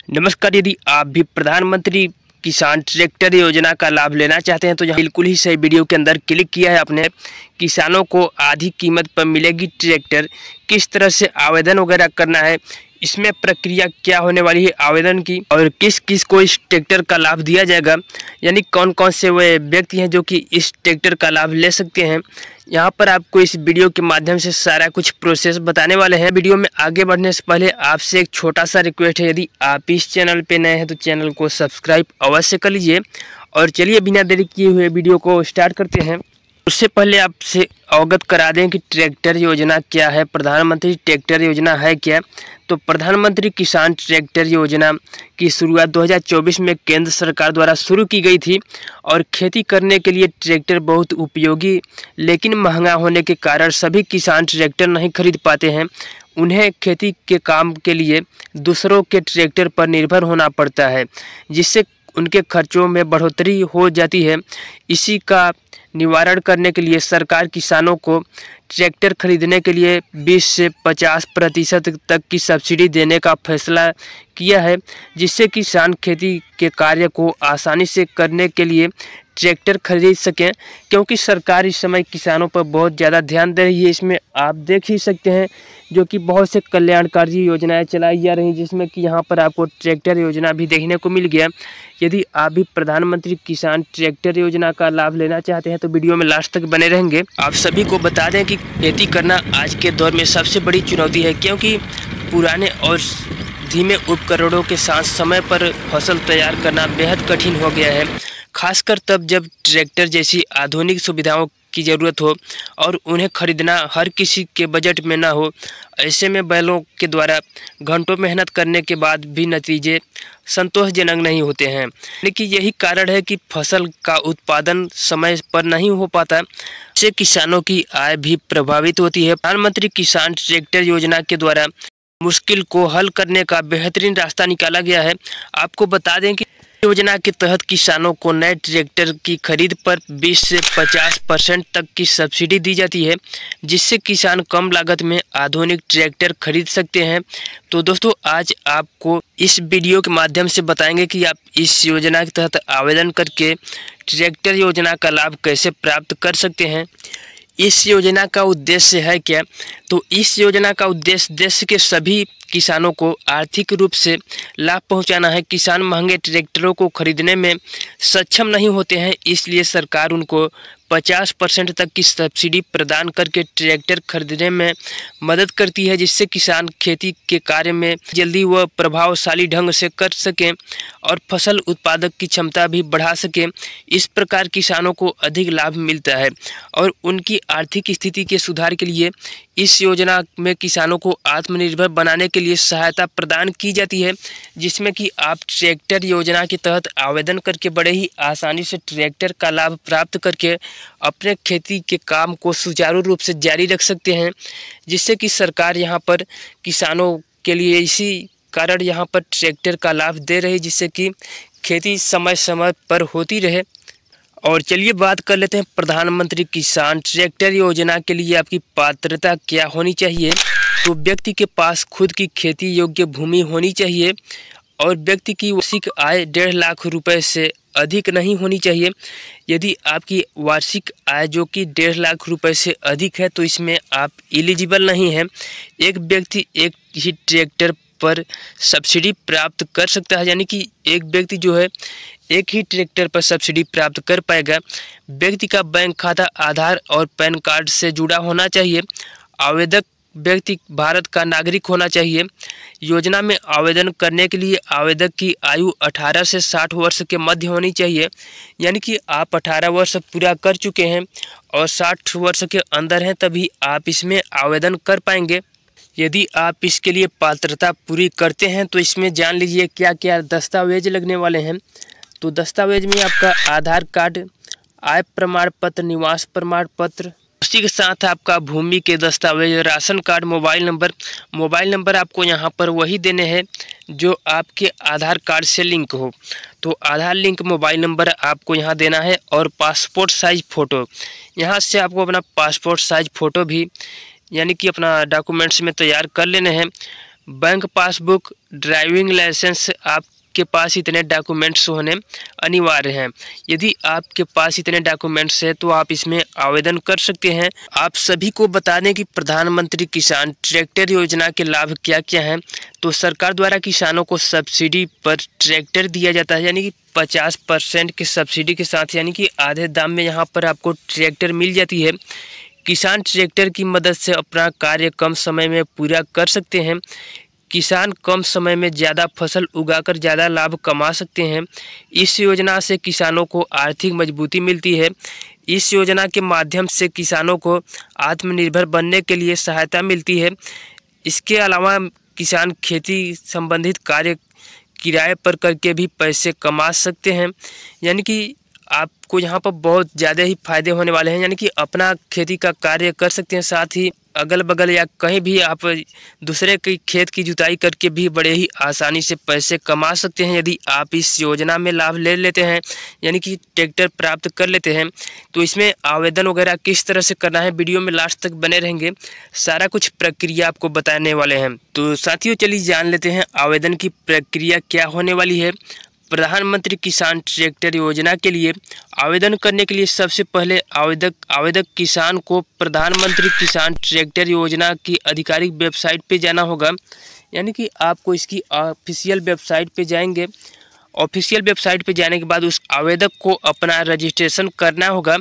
नमस्कार। यदि आप भी प्रधानमंत्री किसान ट्रैक्टर योजना का लाभ लेना चाहते हैं तो यहाँ बिल्कुल ही सही वीडियो के अंदर क्लिक किया है आपने। किसानों को आधी कीमत पर मिलेगी ट्रैक्टर, किस तरह से आवेदन वगैरह करना है, इसमें प्रक्रिया क्या होने वाली है आवेदन की, और किस किस को इस ट्रैक्टर का लाभ दिया जाएगा, यानी कौन कौन से वे व्यक्ति हैं जो कि इस ट्रैक्टर का लाभ ले सकते हैं। यहाँ पर आपको इस वीडियो के माध्यम से सारा कुछ प्रोसेस बताने वाले हैं। वीडियो में आगे बढ़ने से पहले आपसे एक छोटा सा रिक्वेस्ट है, यदि आप इस चैनल पे नए हैं तो चैनल को सब्सक्राइब अवश्य कर लीजिए। और चलिए बिना देरी किए हुए वीडियो को स्टार्ट करते हैं। उससे पहले आपसे अवगत करा दें कि ट्रैक्टर योजना क्या है, प्रधानमंत्री ट्रैक्टर योजना है क्या। तो प्रधानमंत्री किसान ट्रैक्टर योजना की शुरुआत 2024 में केंद्र सरकार द्वारा शुरू की गई थी और खेती करने के लिए ट्रैक्टर बहुत उपयोगी लेकिन महंगा होने के कारण सभी किसान ट्रैक्टर नहीं खरीद पाते हैं। उन्हें खेती के काम के लिए दूसरों के ट्रैक्टर पर निर्भर होना पड़ता है, जिससे उनके खर्चों में बढ़ोतरी हो जाती है। इसी का निवारण करने के लिए सरकार किसानों को ट्रैक्टर खरीदने के लिए 20 से 50% तक की सब्सिडी देने का फैसला किया है, जिससे किसान खेती के कार्य को आसानी से करने के लिए ट्रैक्टर खरीद सकें। क्योंकि सरकार इस समय किसानों पर बहुत ज़्यादा ध्यान दे रही है। इसमें आप देख ही सकते हैं जो कि बहुत से कल्याणकारी योजनाएं चलाई जा रही हैं, जिसमें कि यहाँ पर आपको ट्रैक्टर योजना भी देखने को मिल गया। यदि आप भी प्रधानमंत्री किसान ट्रैक्टर योजना का लाभ लेना चाहते हैं तो वीडियो में लास्ट तक बने रहेंगे। आप सभी को बता दें कि खेती करना आज के दौर में सबसे बड़ी चुनौती है, क्योंकि पुराने और धीमे उपकरणों के साथ समय पर फसल तैयार करना बेहद कठिन हो गया है, खासकर तब जब ट्रैक्टर जैसी आधुनिक सुविधाओं की ज़रूरत हो और उन्हें खरीदना हर किसी के बजट में ना हो। ऐसे में बैलों के द्वारा घंटों मेहनत करने के बाद भी नतीजे संतोषजनक नहीं होते हैं। लेकिन यही कारण है कि फसल का उत्पादन समय पर नहीं हो पाता, इससे किसानों की आय भी प्रभावित होती है। प्रधानमंत्री किसान ट्रैक्टर योजना के द्वारा मुश्किल को हल करने का बेहतरीन रास्ता निकाला गया है। आपको बता दें कि योजना के तहत किसानों को नए ट्रैक्टर की खरीद पर 20 से 50% तक की सब्सिडी दी जाती है, जिससे किसान कम लागत में आधुनिक ट्रैक्टर खरीद सकते हैं। तो दोस्तों, आज आपको इस वीडियो के माध्यम से बताएंगे कि आप इस योजना के तहत आवेदन करके ट्रैक्टर योजना का लाभ कैसे प्राप्त कर सकते हैं। इस योजना का उद्देश्य है क्या? तो इस योजना का उद्देश्य देश के सभी किसानों को आर्थिक रूप से लाभ पहुंचाना है। किसान महंगे ट्रैक्टरों को खरीदने में सक्षम नहीं होते हैं, इसलिए सरकार उनको 50% तक की सब्सिडी प्रदान करके ट्रैक्टर खरीदने में मदद करती है, जिससे किसान खेती के कार्य में जल्दी व प्रभावशाली ढंग से कर सकें और फसल उत्पादक की क्षमता भी बढ़ा सकें। इस प्रकार किसानों को अधिक लाभ मिलता है और उनकी आर्थिक स्थिति के सुधार के लिए इस योजना में किसानों को आत्मनिर्भर बनाने के लिए सहायता प्रदान की जाती है, जिसमें कि आप ट्रैक्टर योजना के तहत आवेदन करके बड़े ही आसानी से ट्रैक्टर का लाभ प्राप्त करके अपने खेती के काम को सुचारू रूप से जारी रख सकते हैं, जिससे कि सरकार यहाँ पर किसानों के लिए इसी कारण यहाँ पर ट्रैक्टर का लाभ दे रही है, जिससे कि खेती समय समय पर होती रहे। और चलिए बात कर लेते हैं प्रधानमंत्री किसान ट्रैक्टर योजना के लिए आपकी पात्रता क्या होनी चाहिए। तो व्यक्ति के पास खुद की खेती योग्य भूमि होनी चाहिए और व्यक्ति की वार्षिक आय 1.5 लाख रुपए से अधिक नहीं होनी चाहिए। यदि आपकी वार्षिक आय जो कि 1.5 लाख रुपए से अधिक है तो इसमें आप एलिजिबल नहीं हैं। एक व्यक्ति एक ही ट्रैक्टर पर सब्सिडी प्राप्त कर सकता है, यानी कि एक व्यक्ति जो है एक ही ट्रैक्टर पर सब्सिडी प्राप्त कर पाएगा। व्यक्ति का बैंक खाता आधार और पैन कार्ड से जुड़ा होना चाहिए। आवेदक व्यक्ति भारत का नागरिक होना चाहिए। योजना में आवेदन करने के लिए आवेदक की आयु 18 से 60 वर्ष के मध्य होनी चाहिए, यानी कि आप 18 वर्ष पूरा कर चुके हैं और 60 वर्ष के अंदर हैं तभी आप इसमें आवेदन कर पाएंगे। यदि आप इसके लिए पात्रता पूरी करते हैं तो इसमें जान लीजिए क्या क्या दस्तावेज लगने वाले हैं। तो दस्तावेज में आपका आधार कार्ड, आय प्रमाण पत्र, निवास प्रमाण पत्र, उसी के साथ आपका भूमि के दस्तावेज, राशन कार्ड, मोबाइल नंबर आपको यहाँ पर वही देने हैं जो आपके आधार कार्ड से लिंक हो। तो आधार लिंक मोबाइल नंबर आपको यहाँ देना है और पासपोर्ट साइज फ़ोटो। यहाँ से आपको अपना पासपोर्ट साइज फ़ोटो भी यानी कि अपना डॉक्यूमेंट्स में तैयार कर लेने हैं। बैंक पासबुक, ड्राइविंग लाइसेंस, आपके पास इतने डॉक्यूमेंट्स होने अनिवार्य हैं। यदि आपके पास इतने डॉक्यूमेंट्स हैं तो आप इसमें आवेदन कर सकते हैं। आप सभी को बता दें कि प्रधानमंत्री किसान ट्रैक्टर योजना के लाभ क्या क्या हैं। तो सरकार द्वारा किसानों को सब्सिडी पर ट्रैक्टर दिया जाता है, यानी कि 50% के सब्सिडी के साथ, यानी कि आधे दाम में यहाँ पर आपको ट्रैक्टर मिल जाती है। किसान ट्रैक्टर की मदद से अपना कार्य कम समय में पूरा कर सकते हैं। किसान कम समय में ज़्यादा फसल उगाकर ज़्यादा लाभ कमा सकते हैं। इस योजना से किसानों को आर्थिक मजबूती मिलती है। इस योजना के माध्यम से किसानों को आत्मनिर्भर बनने के लिए सहायता मिलती है। इसके अलावा किसान खेती संबंधित कार्य किराए पर करके भी पैसे कमा सकते हैं, यानी कि आपको यहाँ पर बहुत ज़्यादा ही फायदे होने वाले हैं। यानी कि अपना खेती का कार्य कर सकते हैं, साथ ही अगल बगल या कहीं भी आप दूसरे के खेत की जुताई करके भी बड़े ही आसानी से पैसे कमा सकते हैं। यदि आप इस योजना में लाभ ले लेते हैं, यानी कि ट्रैक्टर प्राप्त कर लेते हैं, तो इसमें आवेदन वगैरह किस तरह से करना है, वीडियो में लास्ट तक बने रहेंगे, सारा कुछ प्रक्रिया आपको बताने वाले हैं। तो साथियों चलिए जान लेते हैं आवेदन की प्रक्रिया क्या होने वाली है। प्रधानमंत्री किसान ट्रैक्टर योजना के लिए आवेदन करने के लिए सबसे पहले आवेदक किसान को प्रधानमंत्री किसान ट्रैक्टर योजना की आधिकारिक वेबसाइट पे जाना होगा। यानी कि आपको इसकी ऑफिशियल वेबसाइट पे जाएंगे। ऑफिशियल वेबसाइट पे जाने के बाद उस आवेदक को अपना रजिस्ट्रेशन करना होगा।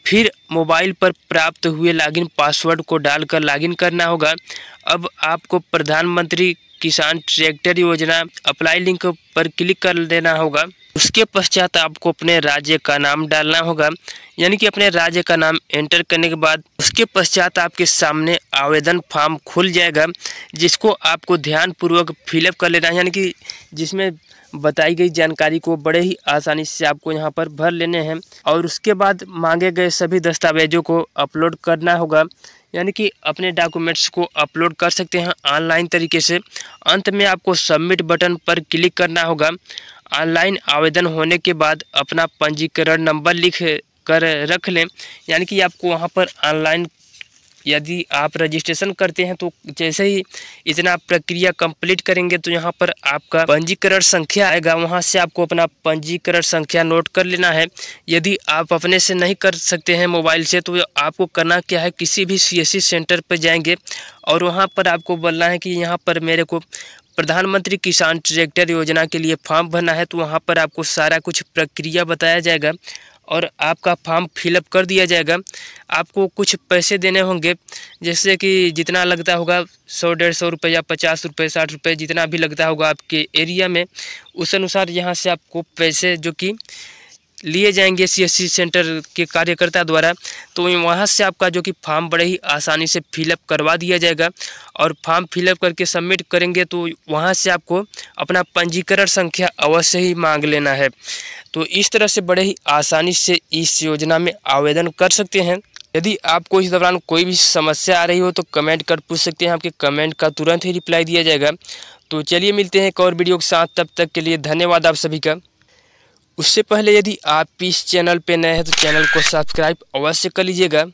फिर मोबाइल पर प्राप्त हुए लॉगिन पासवर्ड को डालकर लॉगिन करना होगा। अब आपको प्रधानमंत्री किसान ट्रैक्टर योजना अप्लाई लिंक पर क्लिक कर देना होगा। उसके पश्चात आपको अपने राज्य का नाम डालना होगा, यानी कि अपने राज्य का नाम एंटर करने के बाद उसके पश्चात आपके सामने आवेदन फॉर्म खुल जाएगा, जिसको आपको ध्यानपूर्वक फिलअप कर लेना है। यानी कि जिसमें बताई गई जानकारी को बड़े ही आसानी से आपको यहाँ पर भर लेने हैं और उसके बाद मांगे गए सभी दस्तावेजों को अपलोड करना होगा। यानी कि अपने डॉक्यूमेंट्स को अपलोड कर सकते हैं ऑनलाइन तरीके से। अंत में आपको सबमिट बटन पर क्लिक करना होगा। ऑनलाइन आवेदन होने के बाद अपना पंजीकरण नंबर लिख कर रख लें। यानी कि आपको वहाँ पर ऑनलाइन यदि आप रजिस्ट्रेशन करते हैं तो जैसे ही इतना प्रक्रिया कंप्लीट करेंगे तो यहाँ पर आपका पंजीकरण संख्या आएगा, वहाँ से आपको अपना पंजीकरण संख्या नोट कर लेना है। यदि आप अपने से नहीं कर सकते हैं मोबाइल से तो आपको करना क्या है, किसी भी CSC सेंटर पर जाएंगे और वहाँ पर आपको बोलना है कि यहाँ पर मेरे को प्रधानमंत्री किसान ट्रैक्टर योजना के लिए फॉर्म भरना है। तो वहाँ पर आपको सारा कुछ प्रक्रिया बताया जाएगा और आपका फॉर्म फिलअप कर दिया जाएगा। आपको कुछ पैसे देने होंगे, जैसे कि जितना लगता होगा 100-150 रुपये या 50 रुपये 60 रुपये जितना भी लगता होगा आपके एरिया में, उस अनुसार यहाँ से आपको पैसे जो कि लिए जाएंगे CSC सेंटर के कार्यकर्ता द्वारा। तो वहाँ से आपका जो कि फॉर्म बड़े ही आसानी से फिलअप करवा दिया जाएगा और फॉर्म फिलअप करके सबमिट करेंगे तो वहाँ से आपको अपना पंजीकरण संख्या अवश्य ही मांग लेना है। तो इस तरह से बड़े ही आसानी से इस योजना में आवेदन कर सकते हैं। यदि आपको इस दौरान कोई भी समस्या आ रही हो तो कमेंट कर पूछ सकते हैं, आपके कमेंट का तुरंत ही रिप्लाई दिया जाएगा। तो चलिए मिलते हैं एक और वीडियो के साथ, तब तक के लिए धन्यवाद आप सभी का। उससे पहले यदि आप इस चैनल पे नए हैं तो चैनल को सब्सक्राइब अवश्य कर लीजिएगा।